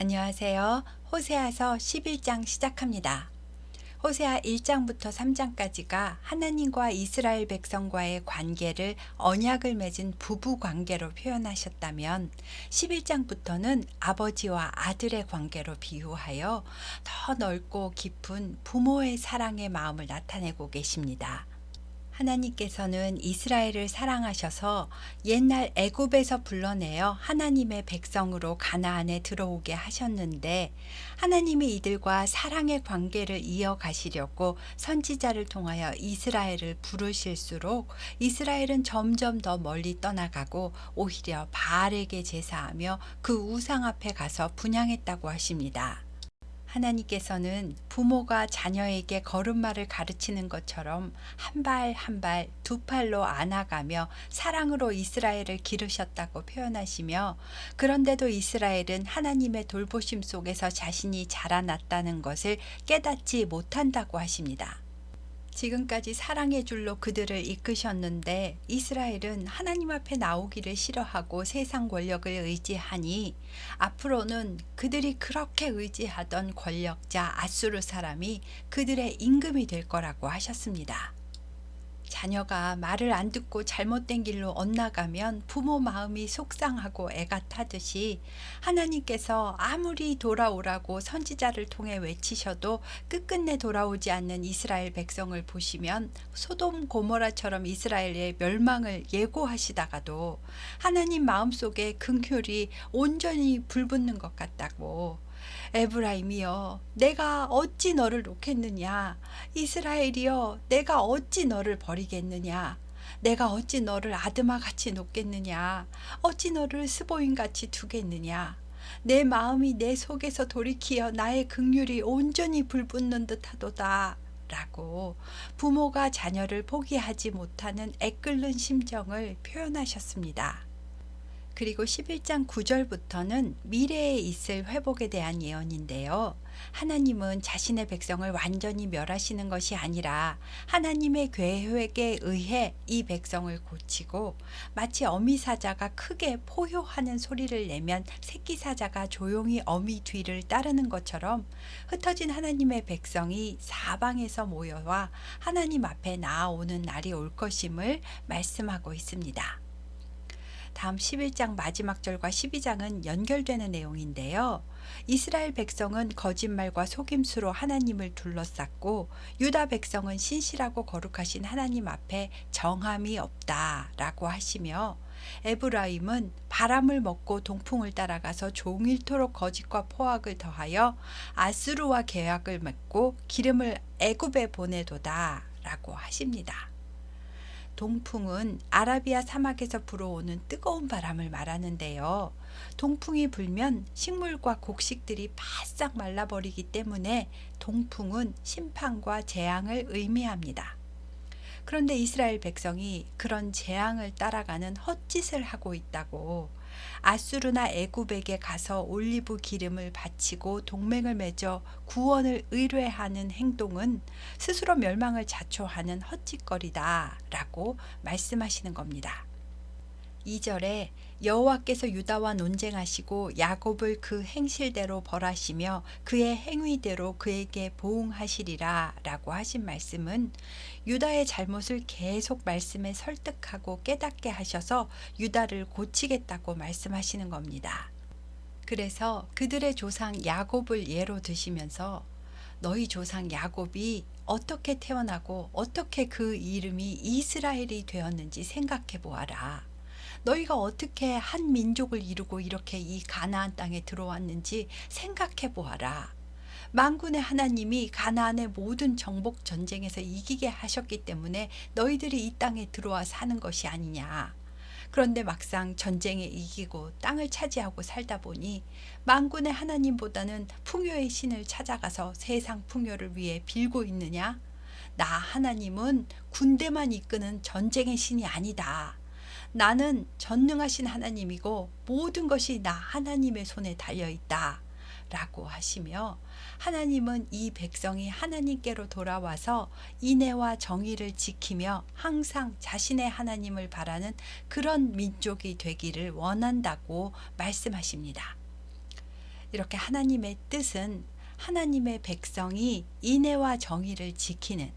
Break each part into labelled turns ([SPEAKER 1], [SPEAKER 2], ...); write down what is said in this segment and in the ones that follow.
[SPEAKER 1] 안녕하세요. 호세아서 11장 시작합니다. 호세아 1장부터 3장까지가 하나님과 이스라엘 백성과의 관계를 언약을 맺은 부부 관계로 표현하셨다면 11장부터는 아버지와 아들의 관계로 비유하여 더 넓고 깊은 부모의 사랑의 마음을 나타내고 계십니다. 하나님께서는 이스라엘을 사랑하셔서 옛날 애굽에서 불러내어 하나님의 백성으로 가나안에 들어오게 하셨는데, 하나님이 이들과 사랑의 관계를 이어가시려고 선지자를 통하여 이스라엘을 부르실수록 이스라엘은 점점 더 멀리 떠나가고 오히려 바알에게 제사하며 그 우상 앞에 가서 분향했다고 하십니다. 하나님께서는 부모가 자녀에게 걸음마를 가르치는 것처럼 한 발 한 발 두 팔로 안아가며 사랑으로 이스라엘을 기르셨다고 표현하시며, 그런데도 이스라엘은 하나님의 돌보심 속에서 자신이 자라났다는 것을 깨닫지 못한다고 하십니다. 지금까지 사랑의 줄로 그들을 이끄셨는데 이스라엘은 하나님 앞에 나오기를 싫어하고 세상 권력을 의지하니, 앞으로는 그들이 그렇게 의지하던 권력자 아수르 사람이 그들의 임금이 될 거라고 하셨습니다. 자녀가 말을 안 듣고 잘못된 길로 엇나가면 부모 마음이 속상하고 애가 타듯이, 하나님께서 아무리 돌아오라고 선지자를 통해 외치셔도 끝끝내 돌아오지 않는 이스라엘 백성을 보시면 소돔 고모라처럼 이스라엘의 멸망을 예고하시다가도 하나님 마음속에 긍휼이 온전히 불붙는 것 같다고, 에브라임이여 내가 어찌 너를 놓겠느냐, 이스라엘이여 내가 어찌 너를 버리겠느냐, 내가 어찌 너를 아드마같이 놓겠느냐, 어찌 너를 스보임같이 두겠느냐, 내 마음이 내 속에서 돌이키어 나의 긍휼이 온전히 불붙는 듯하도다 라고 부모가 자녀를 포기하지 못하는 애끓는 심정을 표현하셨습니다. 그리고 11장 9절부터는 미래에 있을 회복에 대한 예언인데요. 하나님은 자신의 백성을 완전히 멸하시는 것이 아니라 하나님의 계획에 의해 이 백성을 고치고, 마치 어미 사자가 크게 포효하는 소리를 내면 새끼 사자가 조용히 어미 뒤를 따르는 것처럼 흩어진 하나님의 백성이 사방에서 모여와 하나님 앞에 나아오는 날이 올 것임을 말씀하고 있습니다. 다음 11장 마지막 절과 12장은 연결되는 내용인데요. 이스라엘 백성은 거짓말과 속임수로 하나님을 둘러쌌고, 유다 백성은 신실하고 거룩하신 하나님 앞에 정함이 없다라고 하시며, 에브라임은 바람을 먹고 동풍을 따라가서 종일토록 거짓과 포악을 더하여 아수르와 계약을 맺고 기름을 애굽에 보내도다라고 하십니다. 동풍은 아라비아 사막에서 불어오는 뜨거운 바람을 말하는데요. 동풍이 불면 식물과 곡식들이 바싹 말라버리기 때문에 동풍은 심판과 재앙을 의미합니다. 그런데 이스라엘 백성이 그런 재앙을 따라가는 헛짓을 하고 있다고, 아수르나 애굽에게 가서 올리브 기름을 바치고 동맹을 맺어 구원을 의뢰하는 행동은 스스로 멸망을 자초하는 헛짓거리다 라고 말씀하시는 겁니다. 2절에 여호와께서 유다와 논쟁하시고 야곱을 그 행실대로 벌하시며 그의 행위대로 그에게 보응하시리라 라고 하신 말씀은, 유다의 잘못을 계속 말씀에 설득하고 깨닫게 하셔서 유다를 고치겠다고 말씀하시는 겁니다. 그래서 그들의 조상 야곱을 예로 드시면서, 너희 조상 야곱이 어떻게 태어나고 어떻게 그 이름이 이스라엘이 되었는지 생각해 보아라. 너희가 어떻게 한 민족을 이루고 이렇게 이 가나안 땅에 들어왔는지 생각해 보아라. 만군의 하나님이 가나안의 모든 정복 전쟁에서 이기게 하셨기 때문에 너희들이 이 땅에 들어와 사는 것이 아니냐. 그런데 막상 전쟁에 이기고 땅을 차지하고 살다 보니 만군의 하나님보다는 풍요의 신을 찾아가서 세상 풍요를 위해 빌고 있느냐? 나 하나님은 군대만 이끄는 전쟁의 신이 아니다. 나는 전능하신 하나님이고 모든 것이 나 하나님의 손에 달려있다 라고 하시며, 하나님은 이 백성이 하나님께로 돌아와서 인애와 정의를 지키며 항상 자신의 하나님을 바라는 그런 민족이 되기를 원한다고 말씀하십니다. 이렇게 하나님의 뜻은 하나님의 백성이 인애와 정의를 지키는,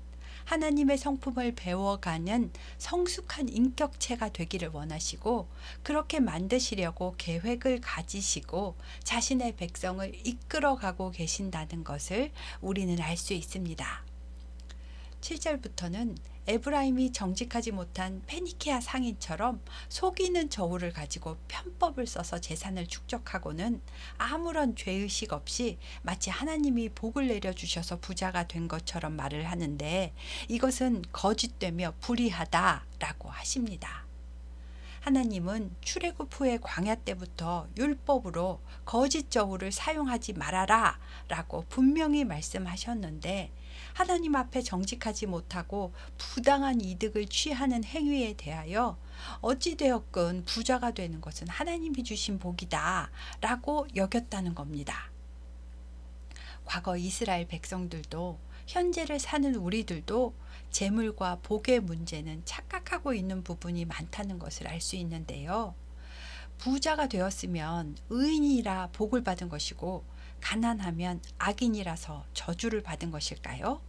[SPEAKER 1] 하나님의 성품을 배워가는 성숙한 인격체가 되기를 원하시고, 그렇게 만드시려고 계획을 가지시고 자신의 백성을 이끌어가고 계신다는 것을 우리는 알 수 있습니다. 7절부터는 에브라임이 정직하지 못한 페니키아 상인처럼 속이는 저울을 가지고 편법을 써서 재산을 축적하고는 아무런 죄의식 없이 마치 하나님이 복을 내려주셔서 부자가 된 것처럼 말을 하는데, 이것은 거짓되며 불의하다라고 하십니다. 하나님은 출애굽 후의 광야 때부터 율법으로 거짓 저울을 사용하지 말아라 라고 분명히 말씀하셨는데, 하나님 앞에 정직하지 못하고 부당한 이득을 취하는 행위에 대하여 어찌되었건 부자가 되는 것은 하나님이 주신 복이다 라고 여겼다는 겁니다. 과거 이스라엘 백성들도 현재를 사는 우리들도 재물과 복의 문제는 착각하고 있는 부분이 많다는 것을 알 수 있는데요. 부자가 되었으면 의인이라 복을 받은 것이고, 가난하면 악인이라서 저주를 받은 것일까요?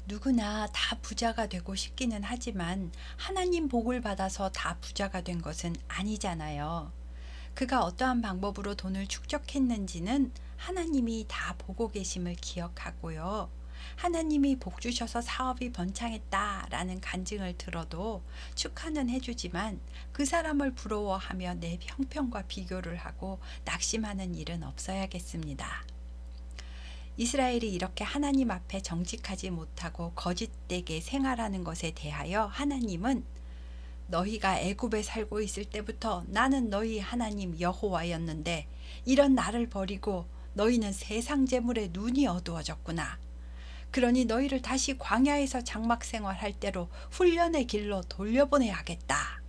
[SPEAKER 1] 누구나 다 부자가 되고 싶기는 하지만 하나님 복을 받아서 다 부자가 된 것은 아니잖아요. 그가 어떠한 방법으로 돈을 축적했는지는 하나님이 다 보고 계심을 기억하고요. 하나님이 복 주셔서 사업이 번창했다라는 간증을 들어도 축하는 해주지만 그 사람을 부러워하며 내 형편과 비교를 하고 낙심하는 일은 없어야겠습니다. 이스라엘이 이렇게 하나님 앞에 정직하지 못하고 거짓되게 생활하는 것에 대하여 하나님은 너희가 애굽에 살고 있을 때부터 나는 너희 하나님 여호와였는데 이런 나를 버리고 너희는 세상 재물에 눈이 어두워졌구나. 그러니 너희를 다시 광야에서 장막 생활할 때로 훈련의 길로 돌려보내야겠다.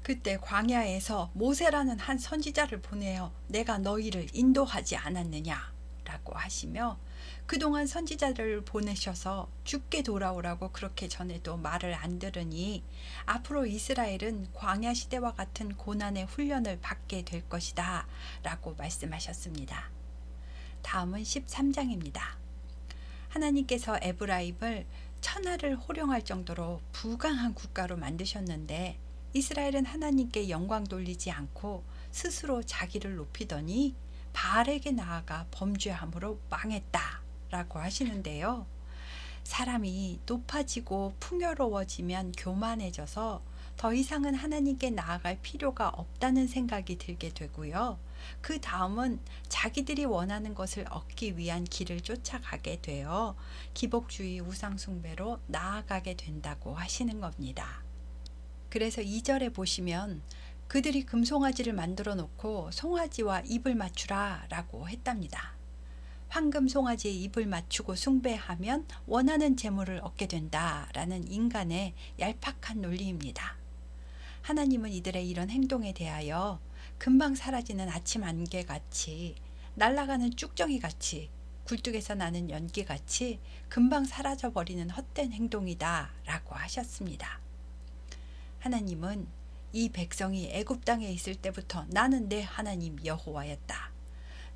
[SPEAKER 1] 그때 광야에서 모세라는 한 선지자를 보내어 내가 너희를 인도하지 않았느냐 라고 하시며, 그동안 선지자를 보내셔서 죽게 돌아오라고 그렇게 전에도 말을 안 들으니 앞으로 이스라엘은 광야 시대와 같은 고난의 훈련을 받게 될 것이다 라고 말씀하셨습니다. 다음은 13장입니다. 하나님께서 에브라임을 천하를 호령할 정도로 부강한 국가로 만드셨는데, 이스라엘은 하나님께 영광 돌리지 않고 스스로 자기를 높이더니 바알에게 나아가 범죄함으로 망했다 라고 하시는데요. 사람이 높아지고 풍요로워지면 교만해져서 더 이상은 하나님께 나아갈 필요가 없다는 생각이 들게 되고요. 그 다음은 자기들이 원하는 것을 얻기 위한 길을 쫓아가게 되어 기복주의 우상숭배로 나아가게 된다고 하시는 겁니다. 그래서 2절에 보시면 그들이 금송아지를 만들어 놓고 송아지와 입을 맞추라 라고 했답니다. 황금 송아지의 입을 맞추고 숭배하면 원하는 재물을 얻게 된다라는 인간의 얄팍한 논리입니다. 하나님은 이들의 이런 행동에 대하여 금방 사라지는 아침 안개같이, 날아가는 쭉정이같이, 굴뚝에서 나는 연기같이 금방 사라져버리는 헛된 행동이다 라고 하셨습니다. 하나님은 이 백성이 애굽 땅에 있을 때부터 나는 내 하나님 여호와였다.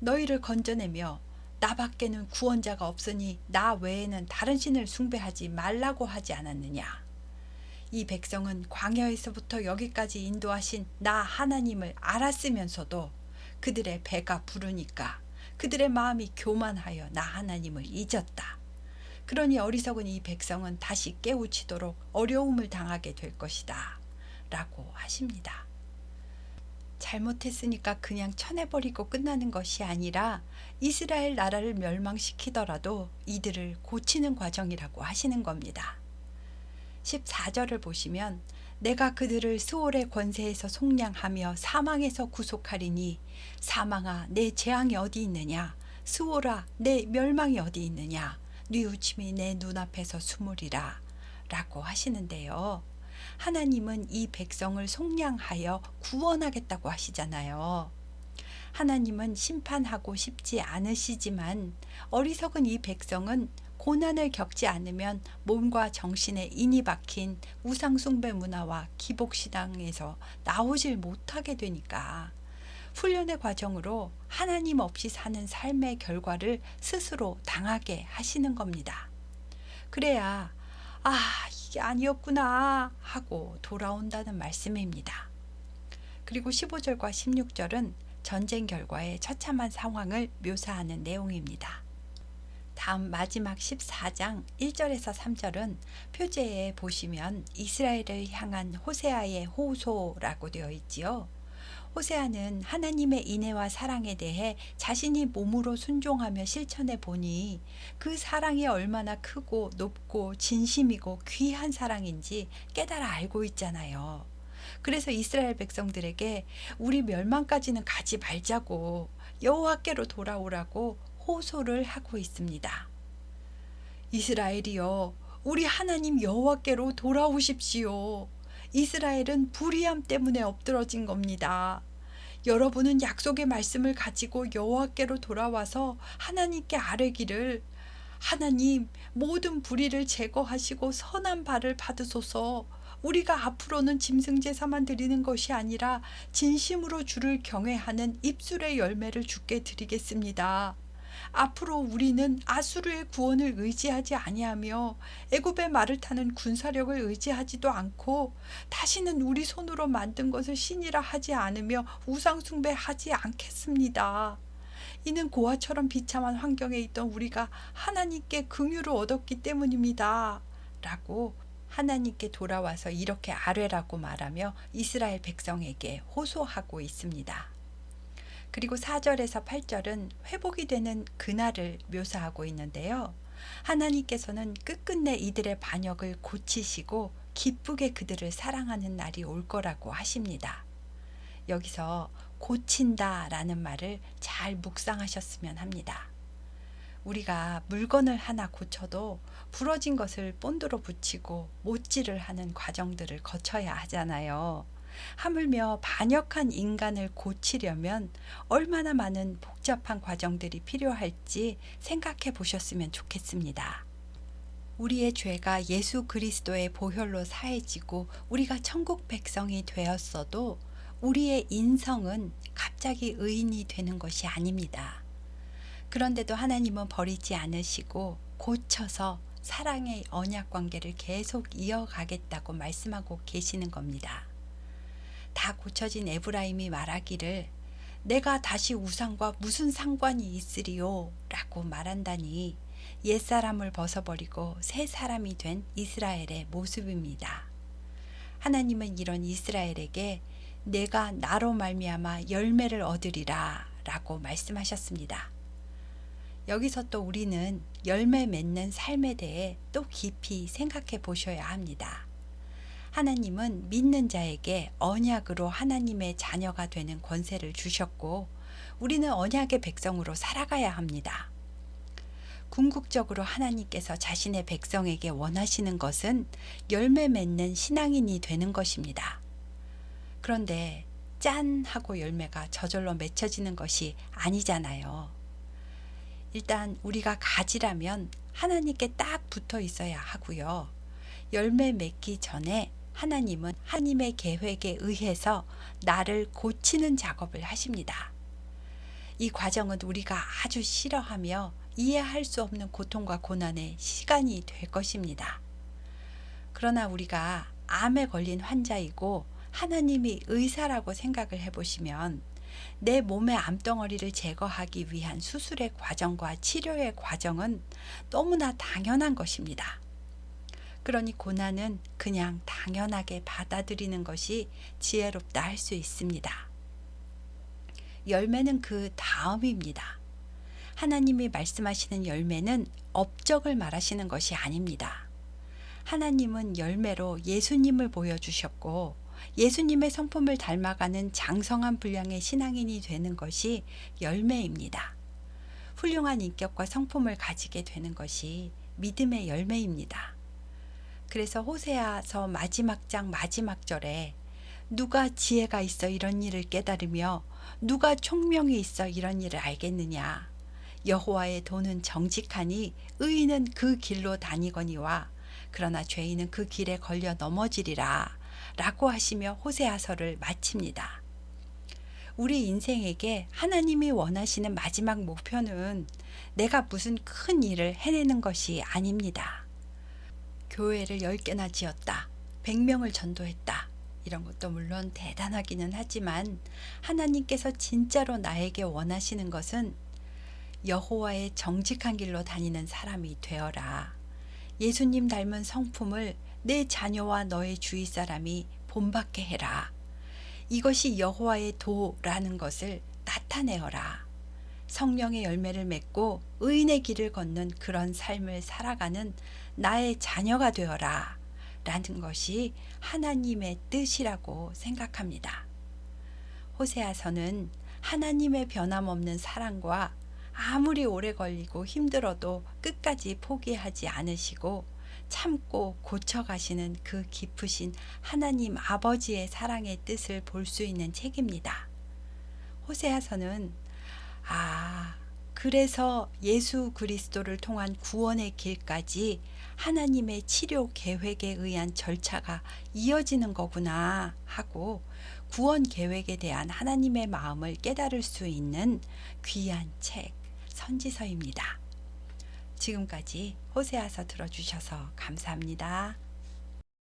[SPEAKER 1] 너희를 건져내며 나밖에는 구원자가 없으니 나 외에는 다른 신을 숭배하지 말라고 하지 않았느냐. 이 백성은 광야에서부터 여기까지 인도하신 나 하나님을 알았으면서도 그들의 배가 부르니까 그들의 마음이 교만하여 나 하나님을 잊었다. 그러니 어리석은 이 백성은 다시 깨우치도록 어려움을 당하게 될 것이다 라고 하십니다. 잘못했으니까 그냥 쳐내버리고 끝나는 것이 아니라 이스라엘 나라를 멸망시키더라도 이들을 고치는 과정이라고 하시는 겁니다. 14절을 보시면 내가 그들을 스올의 권세에서 속량하며 사망에서 구속하리니 사망아 내 재앙이 어디 있느냐, 스올아 내 멸망이 어디 있느냐, 뉘우침이 내 눈앞에서 숨으리라 라고 하시는데요. 하나님은 이 백성을 속량하여 구원하겠다고 하시잖아요. 하나님은 심판하고 싶지 않으시지만 어리석은 이 백성은 고난을 겪지 않으면 몸과 정신에 인이 박힌 우상숭배 문화와 기복신앙에서 나오질 못하게 되니까 훈련의 과정으로 하나님 없이 사는 삶의 결과를 스스로 당하게 하시는 겁니다. 그래야 아, 이게 아니었구나 하고 돌아온다는 말씀입니다. 그리고 15절과 16절은 전쟁 결과의 처참한 상황을 묘사하는 내용입니다. 다음 마지막 14장 1절에서 3절은 표제에 보시면 이스라엘을 향한 호세아의 호소라고 되어 있지요. 호세아는 하나님의 인애와 사랑에 대해 자신이 몸으로 순종하며 실천해 보니 그 사랑이 얼마나 크고 높고 진심이고 귀한 사랑인지 깨달아 알고 있잖아요. 그래서 이스라엘 백성들에게 우리 멸망까지는 가지 말자고 여호와께로 돌아오라고 호소를 하고 있습니다. 이스라엘이여, 우리 하나님 여호와께로 돌아오십시오. 이스라엘은 불의함 때문에 엎드러진 겁니다. 여러분은 약속의 말씀을 가지고 여호와께로 돌아와서 하나님께 아뢰기를 하나님, 모든 불의를 제거하시고 선한 발을 받으소서. 우리가 앞으로는 짐승 제사만 드리는 것이 아니라 진심으로 주를 경외하는 입술의 열매를 주께 드리겠습니다. 앞으로 우리는 아수르의 구원을 의지하지 아니하며 애굽의 말을 타는 군사력을 의지하지도 않고 다시는 우리 손으로 만든 것을 신이라 하지 않으며 우상 숭배하지 않겠습니다. 이는 고아처럼 비참한 환경에 있던 우리가 하나님께 긍휼을 얻었기 때문입니다. 라고 하나님께 돌아와서 이렇게 아뢰라고 말하며 이스라엘 백성에게 호소하고 있습니다. 그리고 4절에서 8절은 회복이 되는 그날을 묘사하고 있는데요. 하나님께서는 끝끝내 이들의 반역을 고치시고 기쁘게 그들을 사랑하는 날이 올 거라고 하십니다. 여기서 고친다 라는 말을 잘 묵상하셨으면 합니다. 우리가 물건을 하나 고쳐도 부러진 것을 본드로 붙이고 못질을 하는 과정들을 거쳐야 하잖아요. 하물며 반역한 인간을 고치려면 얼마나 많은 복잡한 과정들이 필요할지 생각해 보셨으면 좋겠습니다. 우리의 죄가 예수 그리스도의 보혈로 사해지고 우리가 천국 백성이 되었어도 우리의 인성은 갑자기 의인이 되는 것이 아닙니다. 그런데도 하나님은 버리지 않으시고 고쳐서 사랑의 언약 관계를 계속 이어가겠다고 말씀하고 계시는 겁니다. 다 고쳐진 에브라임이 말하기를 내가 다시 우상과 무슨 상관이 있으리요? 라고 말한다니 옛사람을 벗어버리고 새 사람이 된 이스라엘의 모습입니다. 하나님은 이런 이스라엘에게 내가 나로 말미암아 열매를 얻으리라 라고 말씀하셨습니다. 여기서 또 우리는 열매 맺는 삶에 대해 또 깊이 생각해 보셔야 합니다. 하나님은 믿는 자에게 언약으로 하나님의 자녀가 되는 권세를 주셨고 우리는 언약의 백성으로 살아가야 합니다. 궁극적으로 하나님께서 자신의 백성에게 원하시는 것은 열매 맺는 신앙인이 되는 것입니다. 그런데 짠 하고 열매가 저절로 맺혀지는 것이 아니잖아요. 일단 우리가 가지라면 하나님께 딱 붙어 있어야 하고요. 열매 맺기 전에 하나님은 하나님의 계획에 의해서 나를 고치는 작업을 하십니다. 이 과정은 우리가 아주 싫어하며 이해할 수 없는 고통과 고난의 시간이 될 것입니다. 그러나 우리가 암에 걸린 환자이고 하나님이 의사라고 생각을 해보시면 내 몸의 암덩어리를 제거하기 위한 수술의 과정과 치료의 과정은 너무나 당연한 것입니다. 그러니 고난은 그냥 당연하게 받아들이는 것이 지혜롭다 할 수 있습니다. 열매는 그 다음입니다. 하나님이 말씀하시는 열매는 업적을 말하시는 것이 아닙니다. 하나님은 열매로 예수님을 보여주셨고 예수님의 성품을 닮아가는 장성한 분량의 신앙인이 되는 것이 열매입니다. 훌륭한 인격과 성품을 가지게 되는 것이 믿음의 열매입니다. 그래서 호세아서 마지막 장 마지막 절에 누가 지혜가 있어 이런 일을 깨달으며 누가 총명이 있어 이런 일을 알겠느냐. 여호와의 도는 정직하니 의인은 그 길로 다니거니와 그러나 죄인은 그 길에 걸려 넘어지리라 라고 하시며 호세아서를 마칩니다. 우리 인생에게 하나님이 원하시는 마지막 목표는 내가 무슨 큰 일을 해내는 것이 아닙니다. 교회를 10개나 지었다. 100명을 전도했다. 이런 것도 물론 대단하기는 하지만 하나님께서 진짜로 나에게 원하시는 것은 여호와의 정직한 길로 다니는 사람이 되어라. 예수님 닮은 성품을 내 자녀와 너의 주위 사람이 본받게 해라. 이것이 여호와의 도라는 것을 나타내어라. 성령의 열매를 맺고 의인의 길을 걷는 그런 삶을 살아가는 나의 자녀가 되어라. 라는 것이 하나님의 뜻이라고 생각합니다. 호세아서는 하나님의 변함없는 사랑과 아무리 오래 걸리고 힘들어도 끝까지 포기하지 않으시고 참고 고쳐가시는 그 깊으신 하나님 아버지의 사랑의 뜻을 볼 수 있는 책입니다. 호세아서는 그래서 예수 그리스도를 통한 구원의 길까지 하나님의 치료 계획에 의한 절차가 이어지는 거구나 하고 구원 계획에 대한 하나님의 마음을 깨달을 수 있는 귀한 책, 선지서입니다. 지금까지 호세아서 들어주셔서 감사합니다.